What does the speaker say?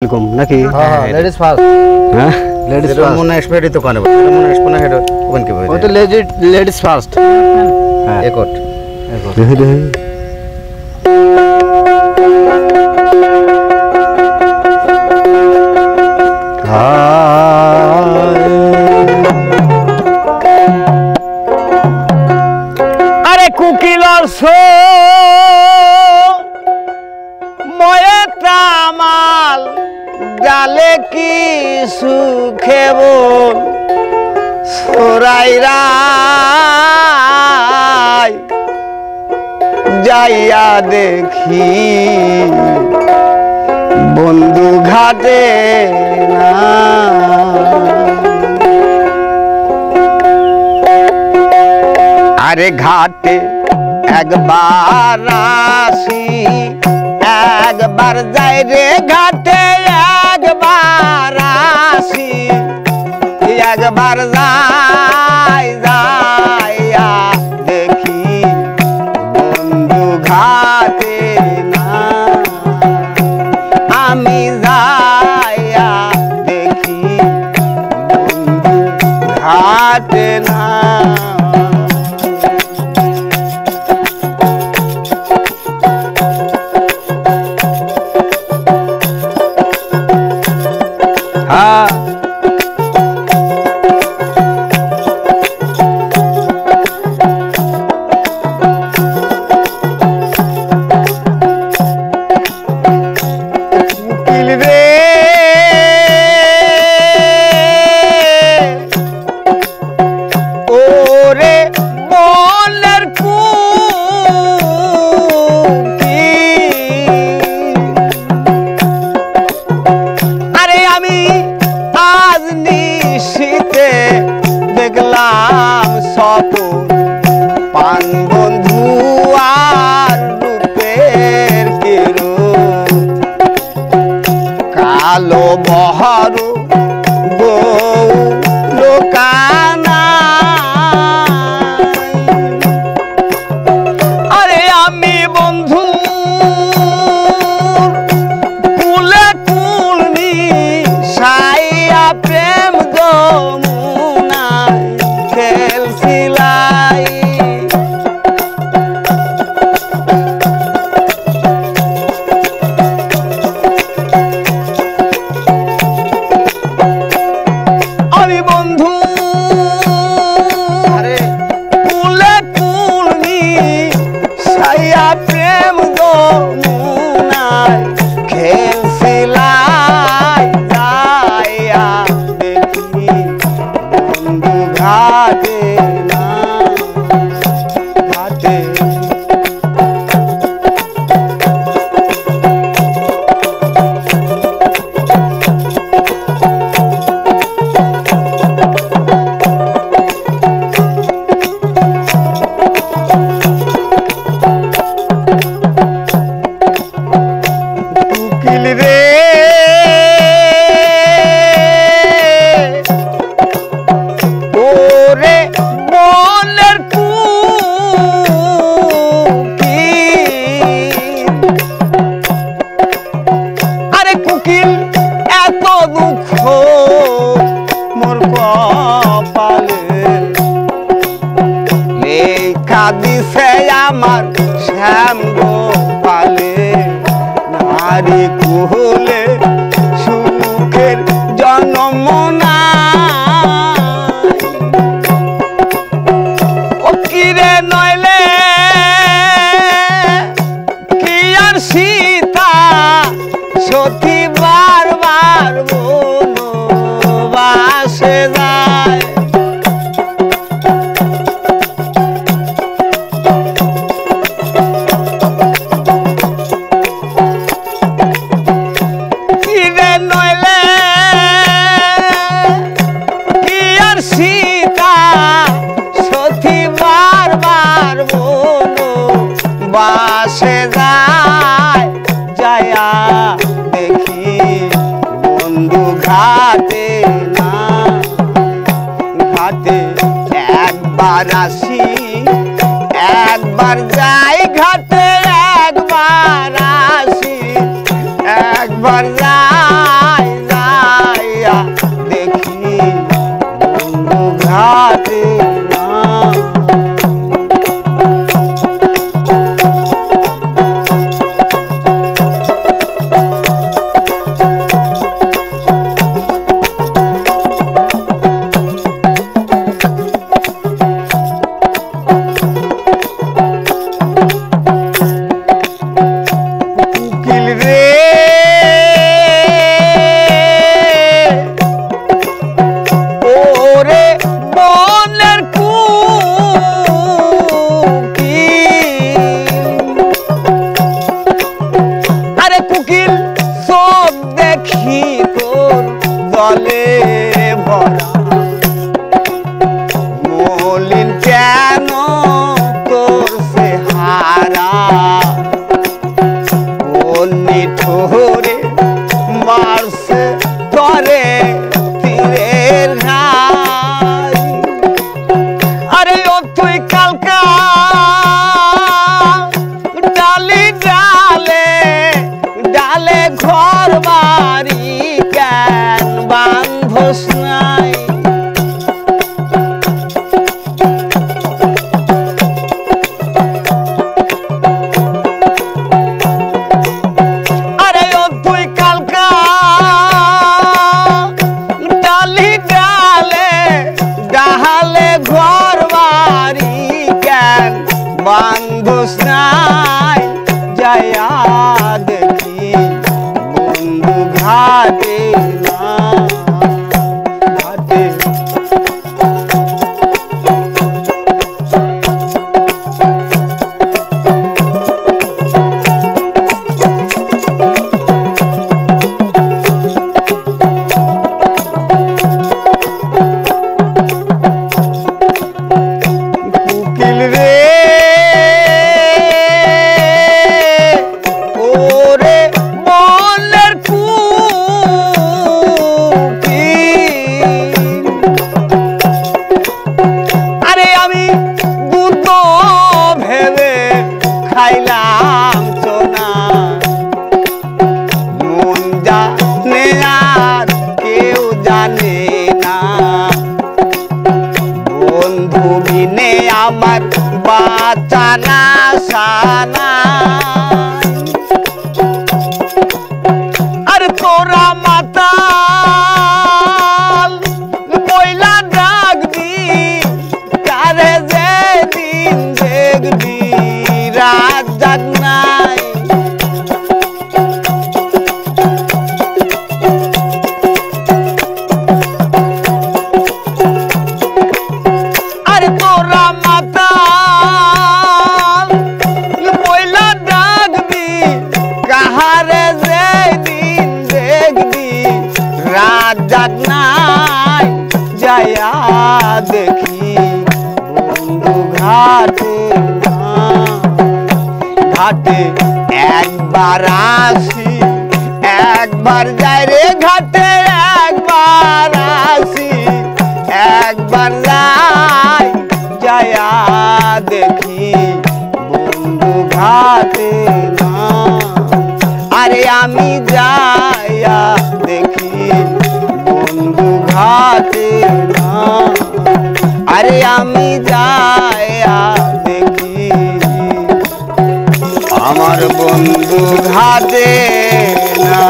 নাকি ladies first হ্যাঁ ladies first মনে এক্সপায়ারি তো কানে মনে এক্সপায়ারি হেড ওপেন কি ওই তো লেডিস ফার্স্ট হ্যাঁ একট দেখি দেখি আরে কুকিলর সো ময়ে তামাল ডালে কি সুখে বল সোরাইরা যাইয়া দেখি বন্ধু ঘাটে না আরে ঘাটে একবার আসি একবার যাই রে ঘাটে একবার আসি একবার যাই যাইয়া দেখি বন্ধু ঘাটে না আমি যাইয়া দেখি বন্ধু ঘাটে না দেখলাম সপন পান বন্ধু আর রূপের কেরো কালো বহরু বউ লোকানা আরে আমি বন্ধু কুলে কুলনি সাইয়া প্রেম যমুনা খেলছিলাই আমি বন্ধু কুলে কুলনি সাইয়া প্রেম যমুনায় খেলছিলাই যাইয়া দেখি বন্ধু ঘাটে না ঘাটে কুকিল রে ওরে মনের আরে কুকিল এত দুঃখ মোর কপালে লেখা দিছে আমার শ্যাম গোপালে নারী কুহলে সুখের জন্ম না ও কিরে নইলে কি আর সীতা সতী বারবার বনবাসে যায় কিরে নইলে কি আর সীতা সতী বারবার বনবাসে যায় যায়া দেখি বন্ধু ঘাটে না ঘাটে একবার আসি একবার যাই ঘাটে একবার আসি একবার যাই জলে ভরা মলিন কেন তোর সে হারা অন্যি ঠোরে মারছে তরে তীরের ঘাই আরে ও তুই কালকা ডালি ডালে ডালে ঘর বাড়ি কেন বান্ধস নাই আরে ও তুই কালকা ডালি ডালে ডালে ঘর বাড়ি কেন বান্ধস নাই যায়া দেখি বন্ধু ঘাটে না ঘাটে কুকিল রে ওরে মনের কুকিল আরে আমি দুধ ভেবে খাইলাম চোনা মন জানে আর কেউ জানে না বন্ধু বিনে আমার বাঁচানা সানা আর তোরা মাতাল বইলা ডাকবি কারে যে দিন দেখবি রাত জাগ নাই আরে তোরা মাতাল বইলা ডাকবি কাহারে যে দিন দেখবি রাত জাগ নাই যায়া দেখি বন্ধু ঘাটে না ঘাটে একবার আসি একবার যাই রে ঘাটে একবার আসি একবার যাই যায়া দেখি বন্ধু ঘাটে না আরে আমি যায়া দেখি বন্ধু ঘাটে না আরে আমি যায়া দেখি আমার বন্ধু ঘাটে না।